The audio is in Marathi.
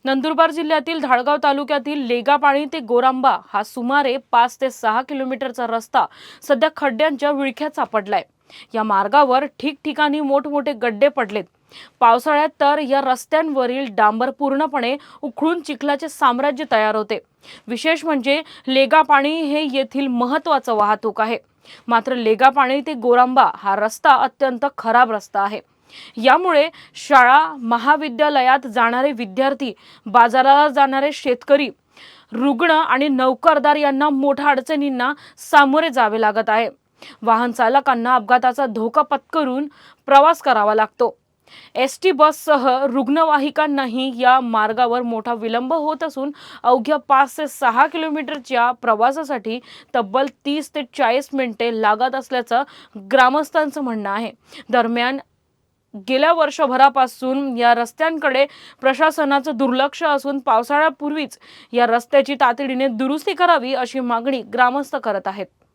नंदुरबार जिल्ह्यातील धाळगाव तालुक्यातील लेगापाणी ते गोरांबा हा सुमारे 5 ते 6 किलोमीटरचा रस्ता सध्या खड्ड्यांच्या विळख्यात सापडलाय। या मार्गावर ठिकठिकाणी मोठमोठे गड्डे पडलेत। पावसाळ्यात तर या रस्त्यांवरील डांबर पूर्णपणे उखळून चिखलाचे साम्राज्य तयार होते। विशेष म्हणजे लेगापाणी हे येथील महत्त्वाचं वाहतूक आहे। मात्र लेगापाणी ते गोरांबा हा रस्ता अत्यंत खराब रस्ता आहे। यामुळे शाळा महाविद्यालयात जाणारे विद्यार्थी, बाजाराला जाणारे शेतकरी, रुग्ण आणि नोकरदार यांना मोठ्या अडचणींना सामोरे जावे लागत आहे। वाहन चालकांना अपघाताचा धोका पत्करून प्रवास करावा लागतो। एसटी बससह रुग्णवाहिकांनाही या मार्गावर मोठा विलंब होत असून अवघ्या 5 ते 6 किलोमीटरच्या प्रवासासाठी तब्बल 30 ते 40 मिनिटे लागत असल्याचं ग्रामस्थांचं म्हणणं आहे। दरम्यान गेल्या वर्षभरापासून या रस्त्यांकडे प्रशासनाचं दुर्लक्ष असून पावसाळ्यापूर्वीच या रस्त्याची तातडीने दुरुस्ती करावी अशी मागणी ग्रामस्थ करत आहेत।